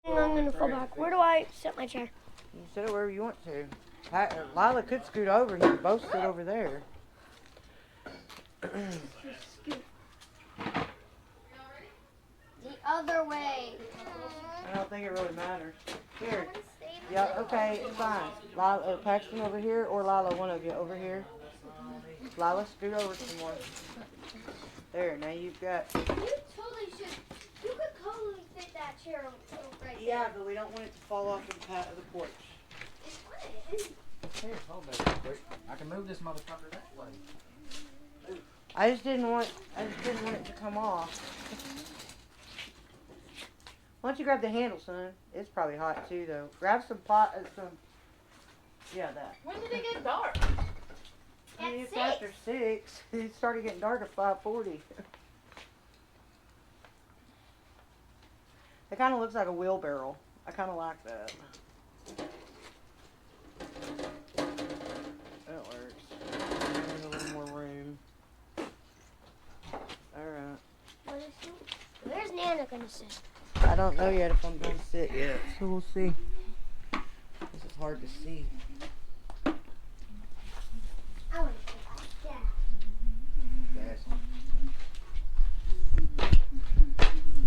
I'm gonna fall back. Where do I set my chair? You sit it wherever you want to. Lila could scoot over. You can both sit over there. The other way. I don't think it really matters. Here. Yeah, okay, it's fine. Lila, Paxton over here, or Lila, one of you over here. Lila, scoot over some more. There, now you've got... You totally should. You could totally fit that chair right there. Yeah, but we don't want it to fall off the porch. It would. Here, hold that real quick. I can move this motherfucker that way. I just didn't want it to come off. Why don't you grab the handle, son? It's probably hot too, though. Grab some yeah, that. When did it get dark? I mean, it's after 6. It started getting dark at 5:40. It kind of looks like a wheelbarrow. I kind of like that. That works. There's a little more room. Alright. Where's Nana gonna sit? I don't know yet if I'm going to sit yet, so we'll see. This is hard to see. I want to sit like that.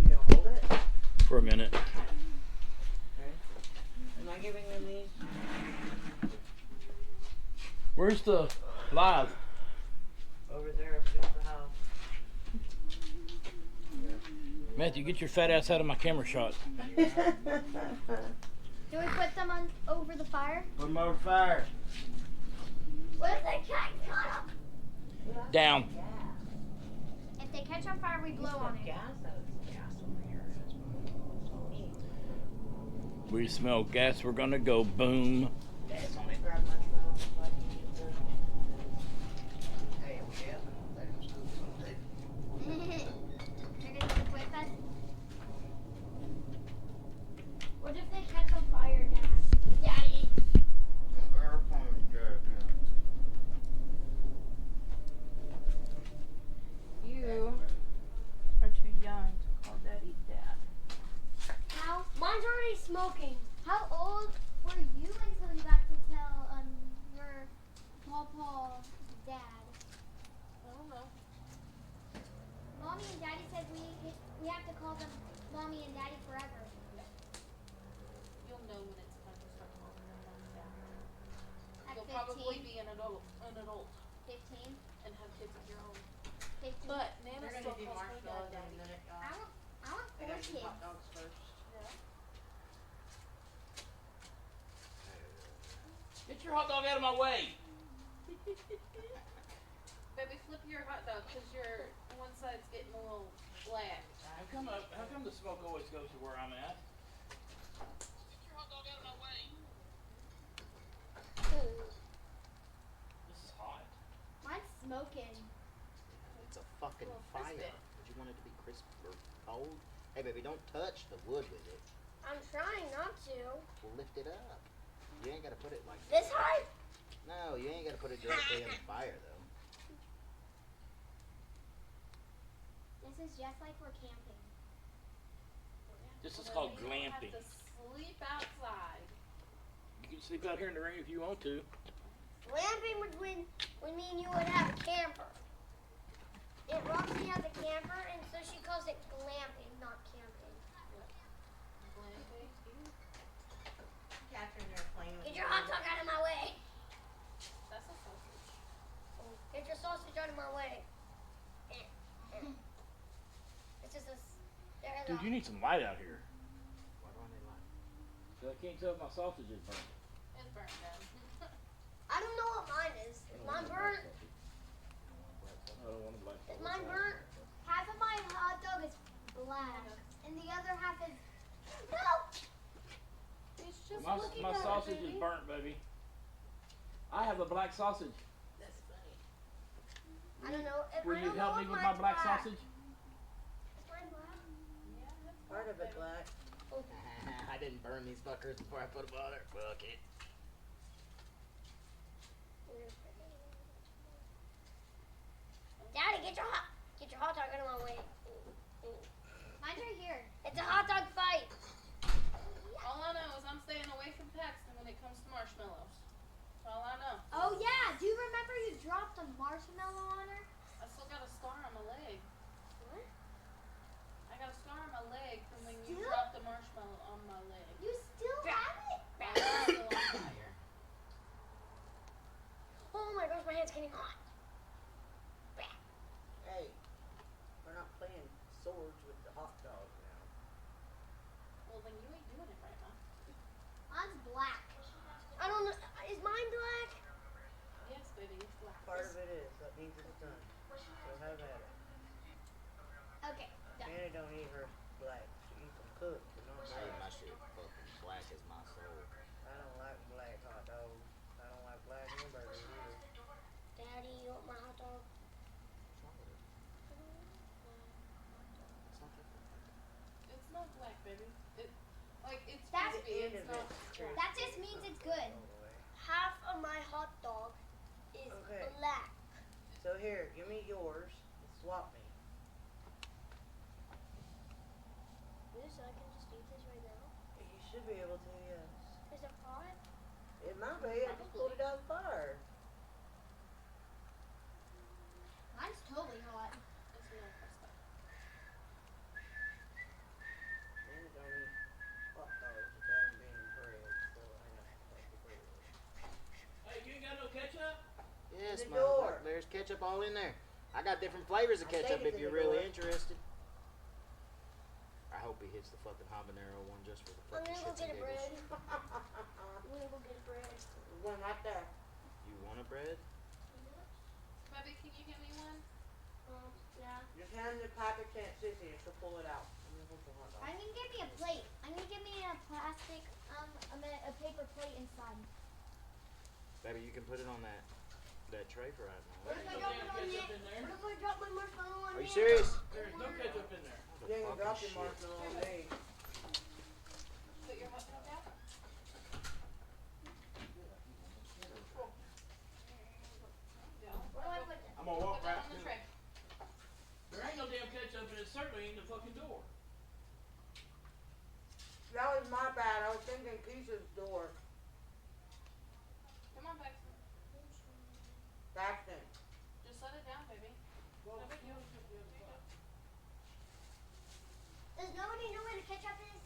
You gonna hold it? For a minute. Okay. Am I giving them these? Where's the live? Over there, up against the house. Matthew, get your fat ass out of my camera shot. Do we put them on over the fire? Put them over fire. What if they catch on? Down. If they catch on fire, we blow on it. We smell gas, we're gonna go boom. What if they catch on fire, Dad? Daddy. You are too young to call Daddy Dad. How? Mine's already smoking. How old were you until you got to tell your Paw dad? I don't know. Mommy and Daddy said we have to call them Mommy and Daddy forever. You'll know when it's time to start calling them Mom and Dad. At You'll 15? probably be an adult 15? and have kids of your own. 15. But Nana still calls her dad Daddy. I want 4 kids. Hot dogs first. Yeah. Get your hot dog out of my way. Baby, flip your hot dog because your one side's getting a little black. How come the smoke always goes to where I'm at? Get your hot dog out of my way. This is hot. Mine's smoking. It's a fucking Well, fire. crisp it. Would you want it to be crisp or cold? Hey, baby, don't touch the wood with it. I'm trying not to. We'll lift it up. You ain't got to put it like This high? No, you ain't got to put it directly in the fire, though. This is just like we're camping. This is Well, called then you don't glamping. have to sleep outside. You can sleep out here in the rain if you want to. Glamping would when me and you would have a camper. And Roxy has a camper, and so she calls it glamping, not camping. Glamping. Catherine, you're playing with Get your hot dog out of my way. That's a sausage. Get your sausage out of my way. It's just a. Dude, you need some light out here. Why do I need light? So I can't tell if my sausage is burnt. It's burnt down. I don't know what mine is. Is mine burnt? I don't want a black Is mine burnt? Half of my hot dog is black, and the other half is. No! It's just My looking my at it, sausage baby. is burnt, baby. I have a black sausage. That's funny. I don't know. If Will I you don't help know me if with my mine's black sausage? Is mine black? Yeah, that's Part of it baby. black. I didn't burn these fuckers before I put them on there. Fuck it. Daddy, get your hot dog out of my way. Mine's right here. It's a hot dog fight. marshmallow on her? I still got a scar on my leg. What? I got a scar on my leg from when you Still? dropped the marshmallow on my leg. You still have it? It's still on fire. Oh my gosh, my hand's getting hot. Hey, we're not playing swords with the hot dog now. Well, then you ain't doing it right now. Mine's black. I don't know. Is mine black? Yes, baby, it's black. Part of it is. That means it's done. So have at it. Okay, done. Annie don't eat her black. She eats them cooked, but not Hey, black. my shit fucking black as my soul. I don't like black hot dogs. I don't like black hamburgers either. Daddy, you want my hot dog? It's not black, baby. It's That's- crispy. The end It's of not it's black. That just means it's good. All the way. Half of my hot dog is Okay. black. So here, give me yours and swap me. So I can just eat this right now? You should be able to, yes. Is it hot? It might be. I just pulled it out of the fire. Mine's totally hot. It's real crispy. Annie don't eat hot dogs without them being bread, so I know how to bread. Hey, you ain't got no ketchup? Yes, The man. door. There's ketchup all in there. I got different flavors of I think ketchup it's if in you're the really door. interested. I hope he hits the fucking habanero one just for the I'm fucking gonna go shits get and a bread. giggles. I'm gonna go get a bread. One right there. You want a bread? Baby, can you get me one? Yeah. Just hand the package to Aunt Sissy and she'll pull it out. I'm gonna hold the hot dog. I need to get me a plate. I need to get me a plastic, a paper plate inside. Baby, you can put it on that tray for right now. What if I drop it on Ketchup it? in there? What if I drop my marshmallow on Are you it? serious? There's no ketchup in there. You ain't gonna drop Fucking your shit. marshmallow on me. Put your hot dog out? Yeah. Where do I put this? I'm gonna walk Put that right on the through tray. it. There ain't no damn ketchup and it certainly ain't in the fucking door. That was my bad. I was thinking Keisha's door. Come on, Paxton. Paxton. Just set it down, baby. No big deal. Does nobody know where the ketchup is?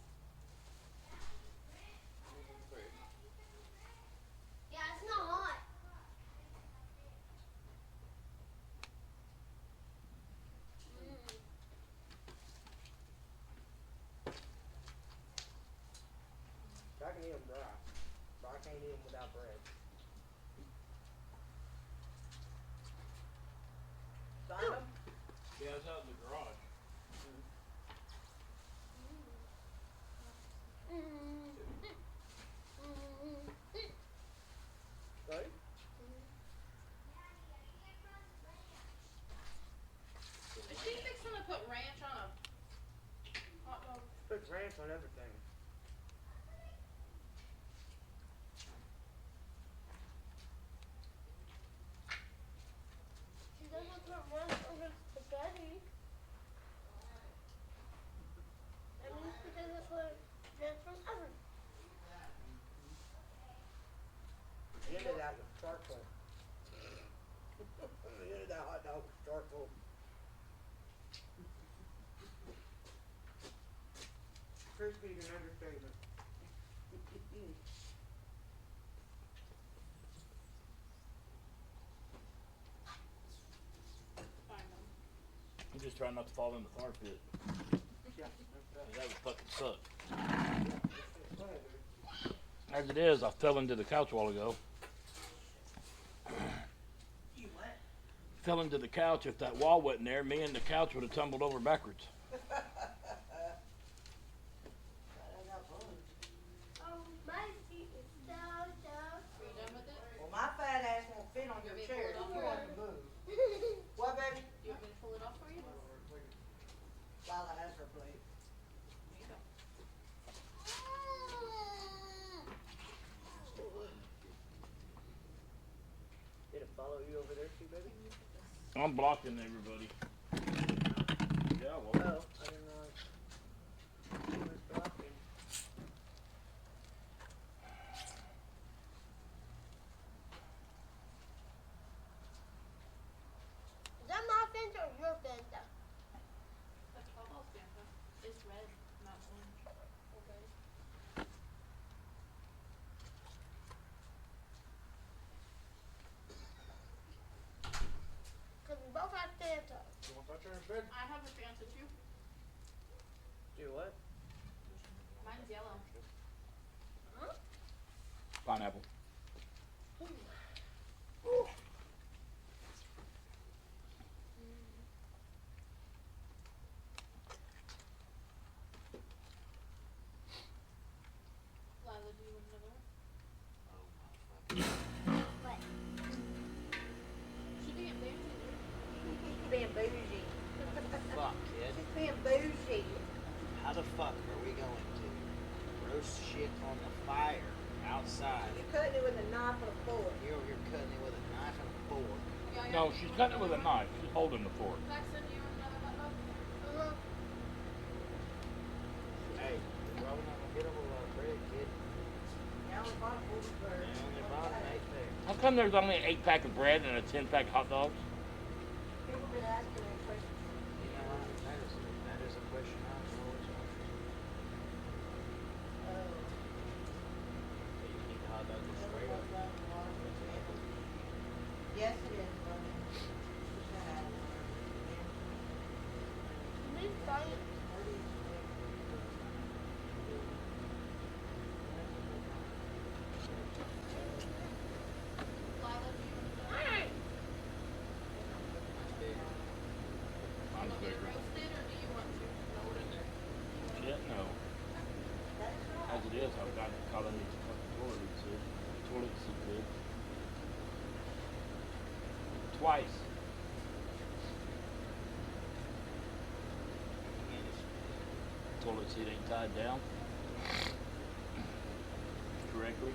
Yeah, it's not hot. I can eat them dry, but I can't eat them without bread. Find them? Yeah, it's out in the garage. Sorry? Is she fixing to put ranch on a hot dog? Put ranch on everything. She doesn't put ranch on her spaghetti. That means she doesn't put ranch on everything. The end of that was charcoal. The end of that hot dog was charcoal. Crispy is an understatement. Fine, Mom. I'm just trying not to fall in the fire pit. Yeah. That would fucking suck. Go ahead, dude. As it is, I fell into the couch a while ago. You what? Fell into the couch. If that wall wasn't there, me and the couch would have tumbled over backwards. Oh, my feet is so. Are you done with it? Well, my fat ass won't fit on your You want me to chair. pull it You off? want to move. What, baby? Do you want me to pull it off for you? Lila has her plate. There you go. Did it follow you over there too, baby? I'm blocking everybody. Yeah, well. Oh, I didn't know it was blocking. bed. I have a fancy too. Do what? Mine's yellow. Pineapple. Lila, do you want another one? What? She's being bougie, dude. She's being bougie. Fuck, kid. She's being bougie. How the fuck are we going to roast shit on the fire outside? You cutting it with a knife and a fork. You're over here cutting it with a knife and a fork. Yeah, yeah. No, she's cutting it with a knife. She's holding the fork. Jackson, do you want another hot dog? Uh-huh. Hey, you're probably not gonna get them a lot of bread, kid. Now we bought a full They bird. only bought an 8-pack. How come there's only an 8-pack of bread and a 10-pack hot dogs? People been asking that question. You know what? That is a question I've always wondered. Oh. So you eat the hot dog just straight up. Yes, it is, Mommy. Leave fire. Lila, do you want another one? That's big. Mine's Want me to bigger. roast it, or do you want to? Throw it in there. Shit, no. As it is, I've got Colin needs a fucking toilet seat. Toilet seat big. Twice. Toilet seat ain't tied down correctly.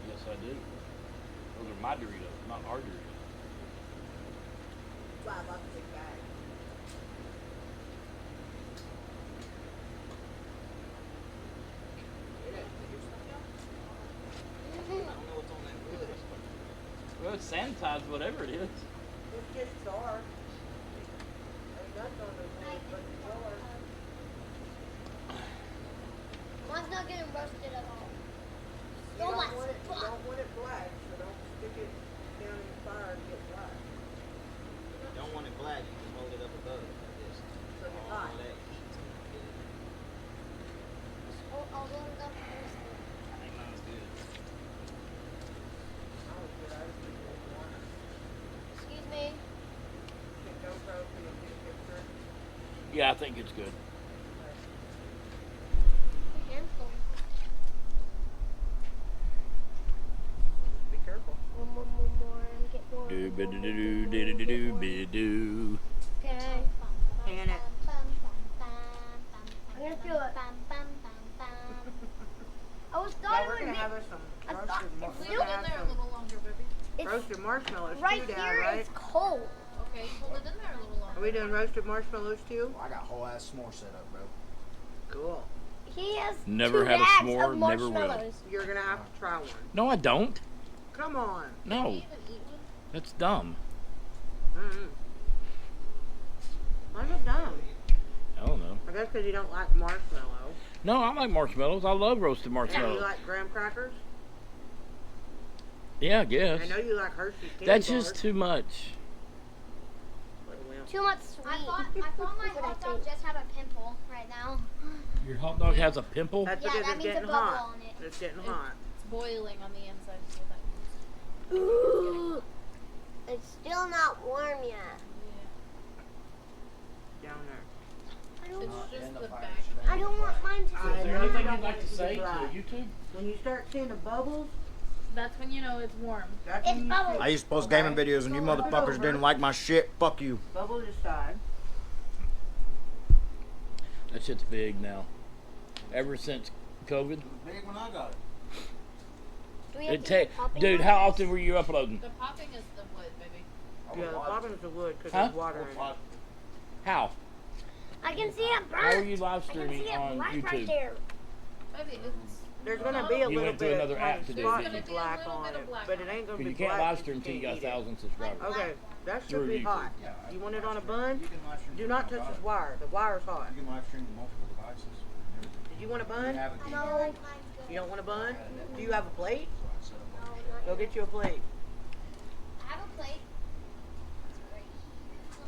Yes, I do. Those are my Doritos, not our Doritos. Well, I love the big bag. I don't know what's on that wood. Well, it's sanitized, whatever it is. It's just jar. Ain't nothing on the wood but the jar. Mine's not getting roasted at all. You Don't don't want want it, you spot. don't want it black, so don't stick it down in the fire and get black. You don't want it black, you can hold it up above it like this. So you're All hot. that heat's gonna get in there. I'll hold it up and roast it. I think mine's good. I was good, I was thinking it was one. Excuse me. Can GoPro for your big picture. Yeah, I think it's good. A handful. Be careful. One more, and get more. Do be do do do do do be do. Okay. Pan it. I'm gonna feel it. I was Yeah, thought we're it gonna would have be. us some I roasted thought- mar- it's we're Leave gonna it in have there a some little longer, baby. It's roasted marshmallows right too, Dad, here. right? It's cold. Okay, hold it in there a little longer. Are we doing roasted marshmallows too? I got whole ass s'more set up, bro. Cool. He has Never two had a bags s'more, of never will. marshmallows. You're gonna have to try one. No, I don't. Come on. Do No, you even eat one? that's dumb. Mm-mm. Why's it dumb? I don't know. I guess because you don't like marshmallow. No, I like marshmallows. I love roasted And you marshmallows. like graham crackers? Yeah, I guess. I know you like Hershey's candy That's bars. just too much. Little wimp. Too much sweet. I thought my hot dog just had a pimple right now. Your hot dog has a pimple? That's Yeah, because that it's means a getting bubble hot. on it. It's getting hot. It's boiling on the inside, so that means. Ooh. It's still not warm yet. Yeah. Down there. I don't, It's want, just the back. I don't want mine to. Is there I know anything you don't you'd like want to it to say be to black. YouTube? When you start seeing the bubbles, That's when you know it's warm. that's It's when you bubbles. I used to post gaming videos and you motherfuckers didn't like my shit. Fuck you. bubble this side. That shit's big now. Ever since COVID. Big when I got it. Do we have It to get popping dude, on how this? often were you uploading? The popping is the wood, baby. Yeah, the bottom's of wood because Huh? there's water in it. How? I can see it How are burnt. you live I can streaming see it on black YouTube? right there. Baby, it's There's gonna be a You little went to bit another of app kind to of do it, spotty didn't you? black It's gonna on be a little it, bit of black but it on it. ain't gonna Because be you can't black. live stream until you got can't eat it. 1,000 subscribers. Okay, that Through should be YouTube. hot. Yeah, You want it on a bun? You can live stream Do not touch this wire. The wire's hot. You can live stream to multiple devices. Did you want a You bun? have a No. You don't want a bun? Do you have a plate? No, not Go yet. get you a plate. I have a plate.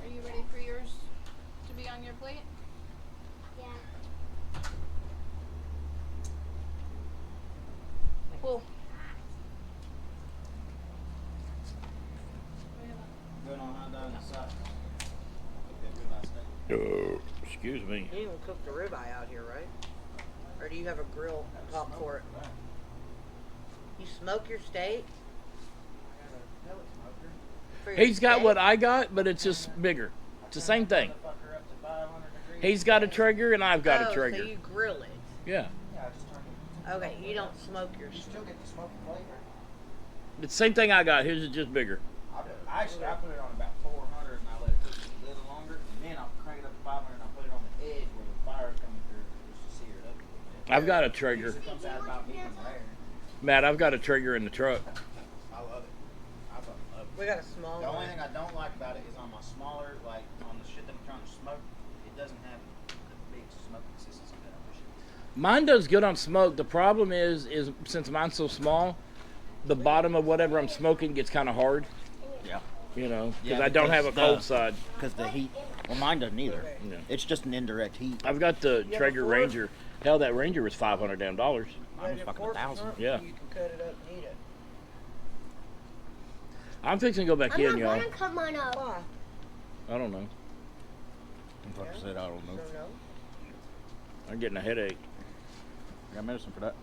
Are you ready for yours to be on your plate? Yeah. Cool. Going on hot dog and sauce. Cook that ribeye steak. Excuse me. You didn't cook the ribeye out here, right? Or do you have a grill top for it? You smoke your steak? I got a pellet smoker. For your He's got steak? what I got, but it's just bigger. It's the same thing. Motherfucker up to 500 degrees. He's got a Traeger and I've got Oh, a Traeger. so you grill it. Yeah. Yeah, I just turned it. Okay, you don't smoke your You steak. still get the smoky flavor. It's the same thing I got. His is just bigger. I put it on about 400 and I let it cook a little longer, and then I'll crank it up to 500 and I'll put it on the edge where the fire's coming through just to sear it up a little bit. I've got a Traeger. Usually comes out about medium rare. Matt, I've got a Traeger in the truck. I love it. I fucking love it. We got a small The only one. thing I don't like about it is on my smaller, like on the shit that I'm trying to smoke, it doesn't have the big smoke consistency that I wish it did. Mine does good on smoke. The problem is since mine's so small, the bottom of whatever I'm smoking gets kind of hard. Yeah. You know, because Yeah, I don't have a because cold the- side. Because the heat, well, mine doesn't either. Yeah. It's just an indirect heat. I've got the have a Traeger fork? Ranger. Hell, that Ranger was $500 damn dollars. Mine was Got fucking your fork or 1,000. something? Yeah. You can cut it up and eat it. I'm fixing to go back I'm in, not y'all. gonna cut mine up. Why? I don't know. Like I said, I don't know. So no. I'm getting a headache. I got medicine for that.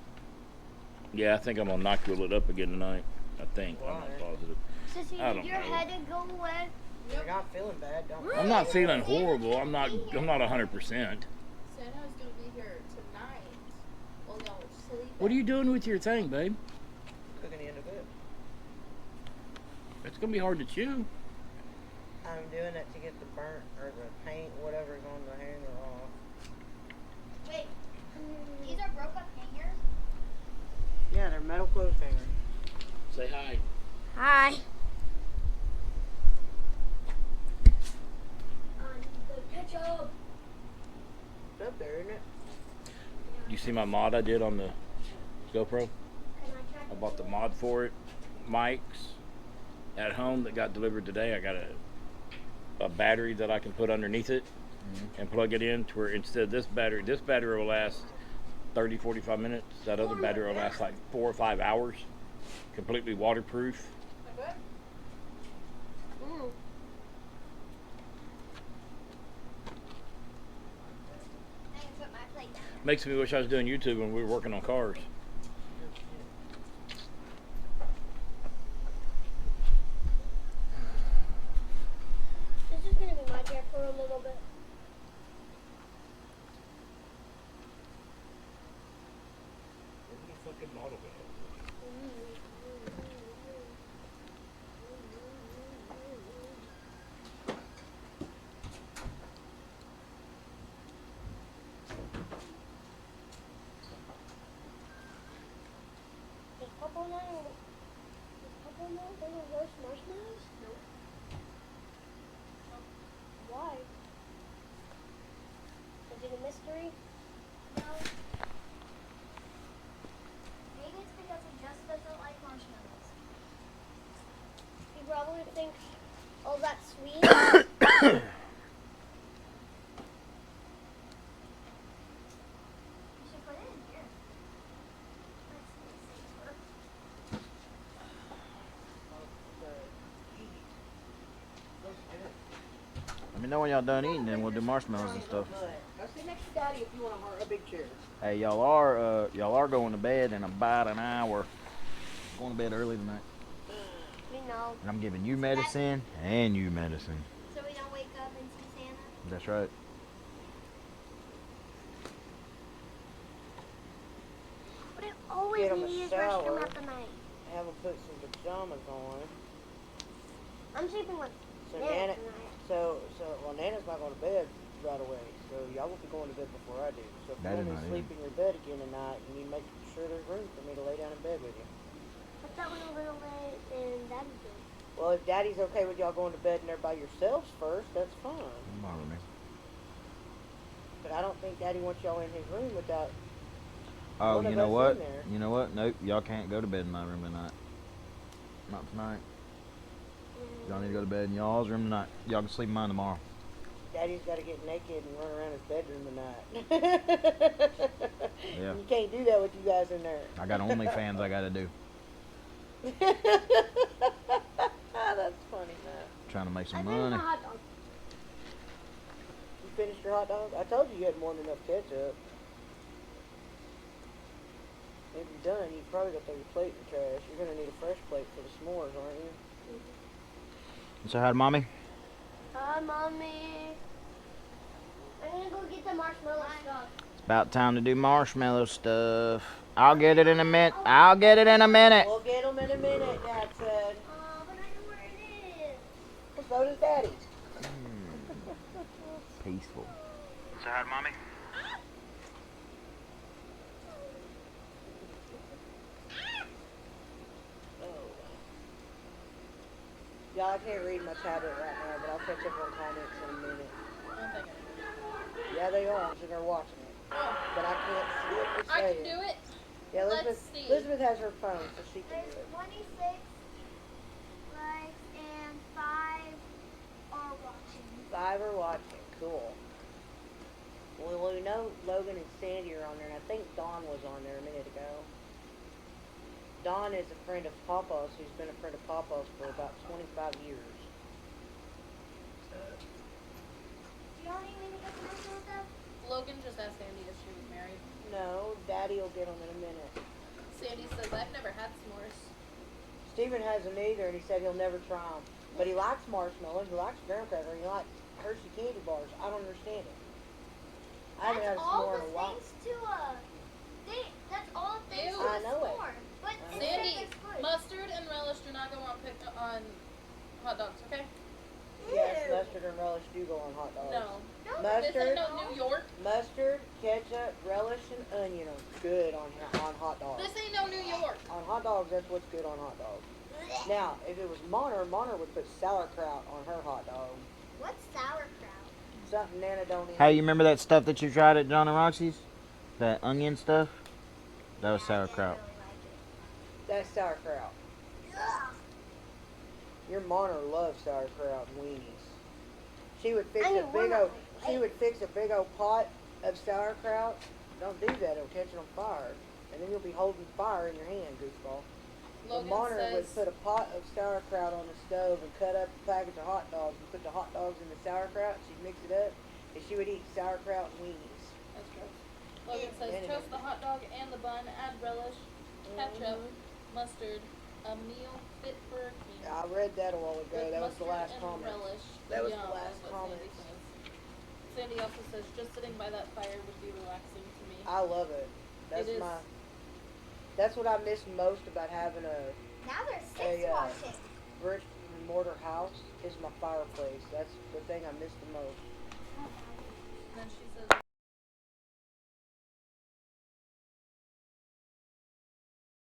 Yeah, I think I'm gonna knock-will it up again tonight. I think. I'm not Why? positive. Sissy, I did don't your know. headache go away? You're not feeling bad, don't I'm not feeling horrible. I'm not 100%. Santa's gonna be here tonight while y'all are sleeping. What are you doing with your thing, babe? cooking the end of it. It's gonna be hard to chew. I'm doing it to get the burnt or the paint, whatever's on the hanger off. Wait, these are broke up hangers? Yeah, they're metal clothes hangers. Say hi. Hi. The ketchup. It's up there, isn't it? You see my mod I did on the GoPro? I bought the mod for it. Mics at home that got delivered today. I got a battery that I can put underneath it and plug it in to where instead of this battery will last 30, 45 minutes. That other battery will last like 4 or 5 hours. Completely waterproof. Okay. Mm. I can put my plate down. Makes me wish I was doing YouTube when we were working on cars. This is gonna be my chair for a little bit. Is Pawna gonna roast marshmallows? No. Why? Is it a mystery? No. Maybe it's because he just doesn't like marshmallows. He probably thinks, oh, that's sweet. You should put it in here. Let's see, safer. Let me know when y'all done eating, then we'll do marshmallows and stuff. Go sit next to Daddy if you want a big chair. Hey, y'all are going to bed in about an hour. Going to bed early tonight. We know. And I'm giving you medicine and you medicine. So we don't wake up and see Santa. That's right. But I always Get 'em a need his restroom shower. at the night. Have him put some pajamas on. I'm sleeping with So Nana Nana, tonight. well, Nana's not going to bed. right away, so y'all will be going to bed before I do. So if you Daddy want me not to sleep in your bed again tonight, you need to make sure there's room for me to lay down in bed with you. I thought we were gonna lay in Daddy's room. Well, if Daddy's okay with y'all going to bed in there by yourselves first, that's fine. Don't bother me. But I don't think Daddy wants y'all in his room without. Oh, One of you know us what? in there. You know what? Nope, y'all can't go to bed in my room tonight. Not tonight. Y'all need to go to bed in y'all's room tonight. Y'all can sleep in mine tomorrow. Daddy's got to get naked and run around his bedroom tonight. Yeah. You can't do that with you guys in there. I got OnlyFans I gotta do. That's funny, man. Trying to make I some finished money. my hot dog. You finished your hot dog? I told you you had more than enough ketchup. If you're done, you probably got to throw your plate in the trash. You're going to need a fresh plate for the s'mores, aren't you? So how'd mommy? Hi, Mommy. I'm gonna go get the marshmallow stuff. It's about time to do marshmallow stuff. I'll get it in a minute. I'll get it in a minute. We'll get them in a minute, Dad said. But I know where it is. Well, so does Daddy. Peaceful. So how'd mommy? Y'all, I can't read my tablet right now, but I'll catch up on comments in a minute. Yeah, they are, so they're watching it. But I can't see what they're I saying. can do it. Yeah, Let's Elizabeth, see. Elizabeth has her phone, so she can There's do it. 26 likes and 5 are watching. 5 are watching. Cool. Well, we know Logan and Sandy are on there, and I think Dawn was on there a minute ago. Dawn is a friend of Papa's, who's been a friend of Papa's for about 25 years. Do y'all need me to get the marshmallow stuff? Logan just asked Sandy if she was married. No, Daddy will get them in a minute. Sandy says, I've never had s'mores. Stephen hasn't either, and he said he'll never try them. But he likes marshmallows, he likes graham cracker, he likes Hershey candy bars. I don't understand it. I haven't had a That's all s'more in the a while. things to that's all the things Ew. to I the know it. s'more. But I it know says Sandy, it's good. mustard and relish do not go on hot dogs, okay? Yes, mustard and relish do go on hot dogs. No. No, This Mustard, ain't no New York. mustard, ketchup, relish, and onion are good on hot dogs. This ain't no New York. On hot dogs, that's what's good on hot dogs. Now, if it was Monner would put sauerkraut on her hot dog. What's sauerkraut? Something Nana don't eat. Hey, you remember that stuff that you tried at John and Roxy's? That onion stuff? That was sauerkraut. That's sauerkraut. Your Monner loves sauerkraut and weenies. She would fix a big old pot of sauerkraut. Don't do that; it'll catch it on fire, and then you'll be holding fire in your hand, goofball. Logan Monner would says, put a pot of sauerkraut on the stove and cut up a package of hot dogs and put the hot dogs in the sauerkraut. She'd mix it up, and she would eat sauerkraut and weenies. that's gross. Logan says, Anyway. toast the hot dog and the bun, add relish, ketchup, mustard, a meal fit for a king. I read that a while ago. With That was the mustard last and comment. relish. That was Yum, the last is what comment. Sandy says. Sandy also says, just sitting by that fire would be relaxing to me. I love it. That's It is. That's what I miss most about having a Now there's 6 Hey, watching. brick and mortar house is my fireplace. That's the thing I miss the most.